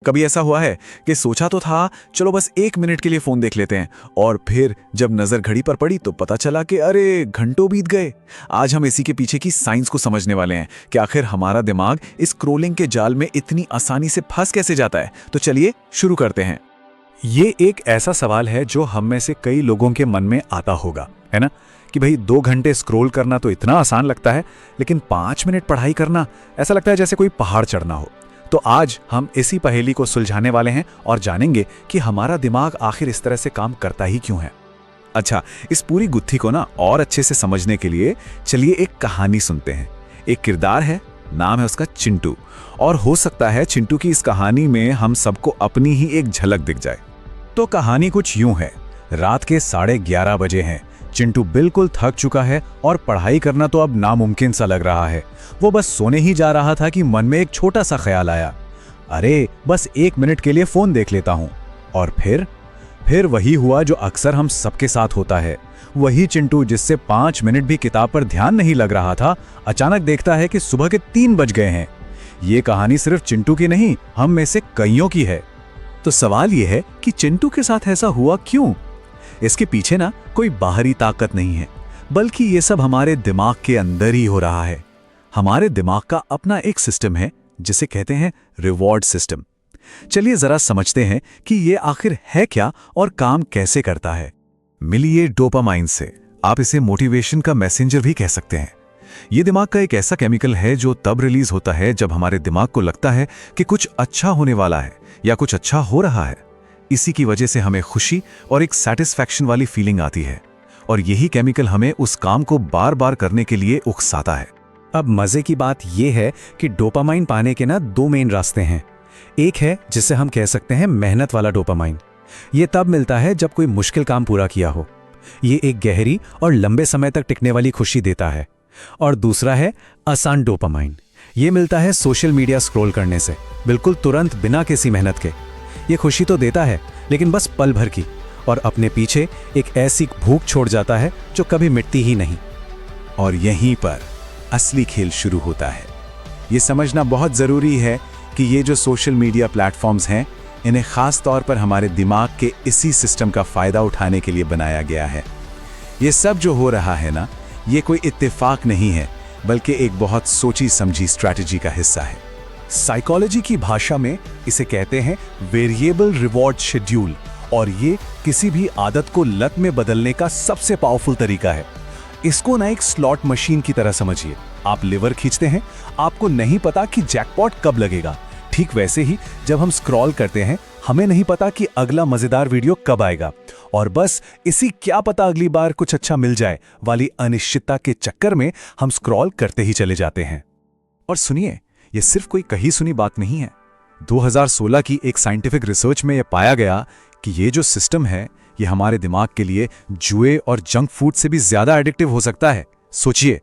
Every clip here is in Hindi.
कभी ऐसा हुआ है कि सोचा तो था चलो बस 1 मिनट के लिए फोन देख लेते हैं, और फिर जब नजर घड़ी पर पड़ी तो पता चला कि अरे घंटों बीत गए। आज हम इसी के पीछे की साइंस को समझने वाले हैं कि आखिर हमारा दिमाग इस स्क्रोलिंग के जाल में इतनी आसानी से फंस कैसे जाता है। तो चलिए शुरू करते हैं। ये एक ऐसा सवाल है जो हम में से कई लोगों के मन में आता होगा, है ना, कि भाई 2 घंटे स्क्रॉल करना तो इतना आसान लगता है, लेकिन 5 मिनट पढ़ाई करना ऐसा लगता है जैसे कोई पहाड़ चढ़ना हो। तो आज हम इसी पहेली को सुलझाने वाले हैं और जानेंगे कि हमारा दिमाग आखिर इस तरह से काम करता ही क्यों है। अच्छा, इस पूरी गुत्थी को ना और अच्छे से समझने के लिए चलिए एक कहानी सुनते हैं। एक किरदार है, नाम है उसका चिंटू, और हो सकता है चिंटू की इस कहानी में हम सबको अपनी ही एक झलक दिख जाए। तो कहानी कुछ यूं है। रात के 11:30 बजे हैं। चिंटू बिल्कुल थक चुका है और पढ़ाई करना तो अब नामुमकिन सा लग रहा है। वो बस सोने ही जा रहा था कि मन में एक छोटा सा ख्याल आया, अरे बस 1 मिनट के लिए फोन देख लेता हूं। और फिर वही हुआ जो अक्सर हम सबके साथ होता है। वही चिंटू जिससे 5 मिनट भी किताब पर ध्यान नहीं लग रहा था, अचानक देखता है कि सुबह के 3 बज गए हैं। ये कहानी सिर्फ चिंटू की नहीं, हम में से कईयों की है। तो सवाल यह है कि चिंटू के साथ ऐसा हुआ क्यों? इसके पीछे ना कोई बाहरी ताकत नहीं है, बल्कि ये सब हमारे दिमाग के अंदर ही हो रहा है। हमारे दिमाग का अपना एक सिस्टम है जिसे कहते हैं रिवॉर्ड सिस्टम। चलिए जरा समझते हैं कि ये आखिर है क्या और काम कैसे करता है। मिलिए डोपामाइन से, आप इसे मोटिवेशन का मैसेंजर भी कह सकते हैं। ये दिमाग का एक ऐसा केमिकल है जो तब रिलीज होता है जब हमारे दिमाग को लगता है कि कुछ अच्छा होने वाला है या कुछ अच्छा हो रहा है। इसी की वजह से हमें खुशी और एक सेटिस्फैक्शन वाली फीलिंग आती है, और यही केमिकल हमें उस काम को बार बार करने के लिए उकसाता है। अब मजे की बात यह है कि डोपामाइन पाने के ना 2 मेन रास्ते हैं। एक है जिसे हम कह सकते हैं मेहनत वाला डोपामाइन। ये तब मिलता है जब कोई मुश्किल काम पूरा किया हो। ये एक गहरी और लंबे समय तक टिकने वाली खुशी देता है। और दूसरा है आसान डोपामाइन। ये मिलता है सोशल मीडिया स्क्रॉल करने से, बिल्कुल तुरंत, बिना किसी मेहनत के। ये खुशी तो देता है, लेकिन बस पल भर की, और अपने पीछे एक ऐसी भूख छोड़ जाता है जो कभी मिटती ही नहीं। और यहीं पर असली खेल शुरू होता है। ये समझना बहुत ज़रूरी है कि ये जो सोशल मीडिया प्लेटफॉर्म्स हैं, इन्हें ख़ास तौर पर हमारे दिमाग के इसी सिस्टम का फ़ायदा उठाने के लिए बनाया गया है। ये सब जो हो रहा है ना, ये कोई इत्तेफाक नहीं है, बल्कि एक बहुत सोची समझी स्ट्रैटेजी का हिस्सा है। साइकोलॉजी की भाषा में इसे कहते हैं वेरिएबल रिवॉर्ड शेड्यूल, और ये किसी भी आदत को लत में बदलने का सबसे पावरफुल तरीका है। इसको ना एक स्लॉट मशीन की तरह समझिए। आप लिवर खींचते हैं, आपको नहीं पता कि जैकपॉट कब लगेगा। ठीक वैसे ही जब हम स्क्रॉल करते हैं, हमें नहीं पता कि अगला मजेदार वीडियो कब आएगा, और बस इसी क्या पता अगली बार कुछ अच्छा मिल जाए वाली अनिश्चितता के चक्कर में हम स्क्रॉल करते ही चले जाते हैं। और सुनिए, ये सिर्फ कोई कही सुनी बात नहीं है। 2016 की एक साइंटिफिक रिसर्च में यह पाया गया कि ये जो सिस्टम है, ये हमारे दिमाग के लिए जुए और जंक फूड से भी ज्यादा एडिक्टिव हो सकता है। सोचिए,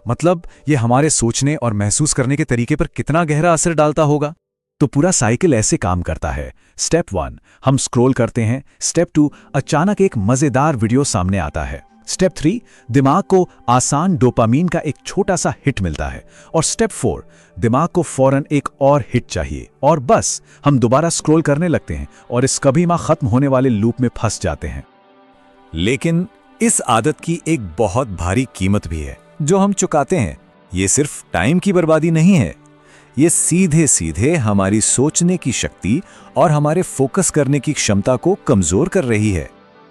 मतलब ये हमारे सोचने और महसूस करने के तरीके पर कितना गहरा असर डालता होगा। तो पूरा साइकिल ऐसे काम करता है। स्टेप 1, हम स्क्रॉल करते हैं। स्टेप 2, अचानक एक मजेदार वीडियो सामने आता है। स्टेप 3, दिमाग को आसान डोपामीन का एक छोटा सा हिट मिलता है। और स्टेप 4, दिमाग को फौरन एक और हिट चाहिए, और बस हम दोबारा स्क्रॉल करने लगते हैं और इस कभी ना खत्म होने वाले लूप में फंस जाते हैं। लेकिन इस आदत की एक बहुत भारी कीमत भी है जो हम चुकाते हैं। ये सिर्फ टाइम की बर्बादी नहीं है, ये सीधे सीधे हमारी सोचने की शक्ति और हमारे फोकस करने की क्षमता को कमजोर कर रही है।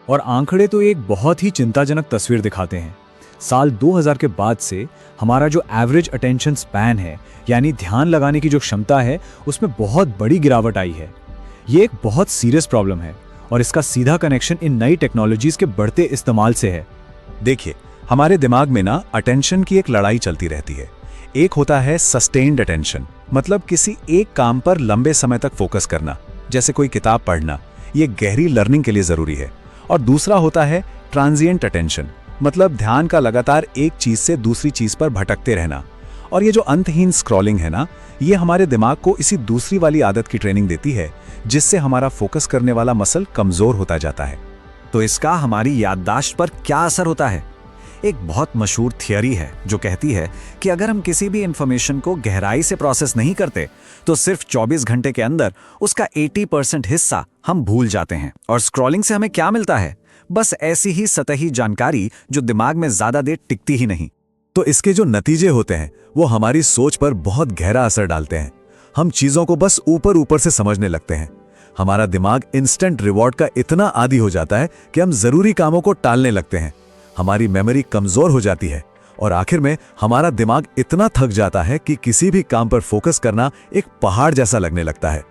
और आंकड़े तो एक बहुत ही चिंताजनक तस्वीर दिखाते हैं। साल 2000 के बाद से हमारा जो एवरेज अटेंशन स्पैन है, यानी ध्यान लगाने की जो क्षमता है, उसमें बहुत बड़ी गिरावट आई है। ये एक बहुत सीरियस प्रॉब्लम है, और इसका सीधा कनेक्शन इन नई टेक्नोलॉजीज के बढ़ते इस्तेमाल से है। देखिए, हमारे दिमाग में ना अटेंशन की एक लड़ाई चलती रहती है। एक होता है सस्टेन्ड अटेंशन, मतलब किसी एक काम पर लंबे समय तक फोकस करना, जैसे कोई किताब पढ़ना। ये गहरी लर्निंग के लिए जरूरी है। और दूसरा होता है ट्रांजिएंट अटेंशन, मतलब ध्यान का लगातार एक चीज से दूसरी चीज पर भटकते रहना। और ये जो अंतहीन स्क्रॉलिंग है ना, ये हमारे दिमाग को इसी दूसरी वाली आदत की ट्रेनिंग देती है, जिससे हमारा फोकस करने वाला मसल कमजोर होता जाता है। तो इसका हमारी याददाश्त पर क्या असर होता है? एक बहुत मशहूर थियरी है जो कहती है कि अगर हम किसी भी इंफॉर्मेशन को गहराई से प्रोसेस नहीं करते तो सिर्फ 24 घंटे के अंदर उसका 80% हिस्सा हम भूल जाते हैं। और स्क्रॉलिंग से हमें क्या मिलता है? बस ऐसी ही सतही जानकारी जो दिमाग में ज्यादा देर टिकती ही नहीं। तो इसके जो नतीजे होते हैं वो हमारी सोच पर बहुत गहरा असर डालते हैं। हम चीजों को बस ऊपर ऊपर से समझने लगते हैं। हमारा दिमाग इंस्टेंट रिवॉर्ड का इतना आदी हो जाता है कि हम जरूरी कामों को टालने लगते हैं। हमारी मेमोरी कमजोर हो जाती है और आखिर में हमारा दिमाग इतना थक जाता है कि किसी भी काम पर फोकस करना एक पहाड़ जैसा लगने लगता है।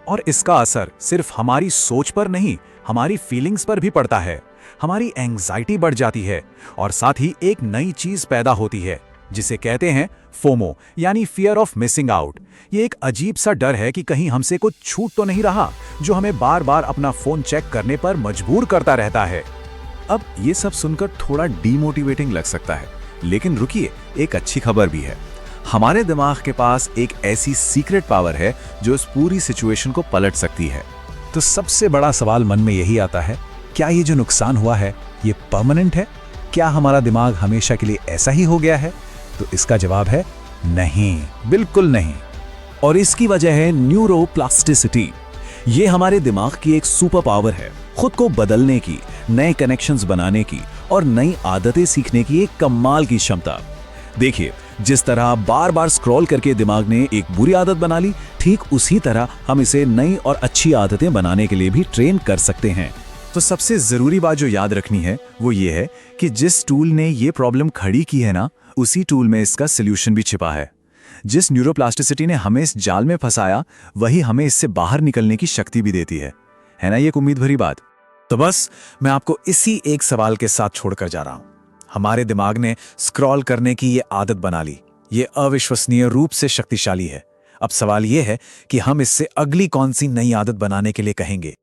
और इसका असर सिर्फ हमारी सोच पर नहीं, हमारी फीलिंग्स पर भी पड़ता है। हमारी एंग्जाइटी बढ़ जाती है और साथ ही एक नई चीज पैदा होती है जिसे कहते हैं फोमो, यानी फियर ऑफ मिसिंग आउट। ये एक अजीब सा डर है कि कहीं हमसे कुछ छूट तो नहीं रहा, जो हमें बार बार अपना फोन चेक करने पर मजबूर करता रहता है। अब ये सब सुनकर थोड़ा डीमोटिवेटिंग लग सकता है, लेकिन रुकिए, एक अच्छी खबर भी है। हमारे दिमाग के पास एक ऐसी सीक्रेट पावर है जो इस पूरी सिचुएशन को पलट सकती है। तो सबसे बड़ा सवाल मन में यही आता है, क्या ये जो नुकसान हुआ है ये परमानेंट है? क्या हमारा दिमाग हमेशा के लिए ऐसा ही हो गया है? तो इसका जवाब है नहीं, बिल्कुल नहीं। और इसकी वजह है न्यूरोप्लास्टिसिटी। ये हमारे दिमाग की एक सुपर पावर है, खुद को बदलने की, नए कनेक्शंस बनाने की और नई आदतें सीखने की एक कमाल की क्षमता। देखिए, जिस तरह बार बार स्क्रॉल करके दिमाग ने एक बुरी आदत बना ली, ठीक उसी तरह हम इसे नई और अच्छी आदतें बनाने के लिए भी ट्रेन कर सकते हैं। तो सबसे जरूरी बात जो याद रखनी है वो ये है कि जिस टूल ने ये प्रॉब्लम खड़ी की है ना, उसी टूल में इसका सॉल्यूशन भी छिपा है। जिस न्यूरोप्लास्टिसिटी ने हमें इस जाल में फंसाया, वही हमें इससे बाहर निकलने की शक्ति भी देती है ना ये एक उम्मीद भरी बात। तो बस मैं आपको इसी एक सवाल के साथ छोड़कर जा रहा हूं। हमारे दिमाग ने स्क्रॉल करने की ये आदत बना ली, ये अविश्वसनीय रूप से शक्तिशाली है। अब सवाल ये है कि हम इससे अगली कौन सी नई आदत बनाने के लिए कहेंगे।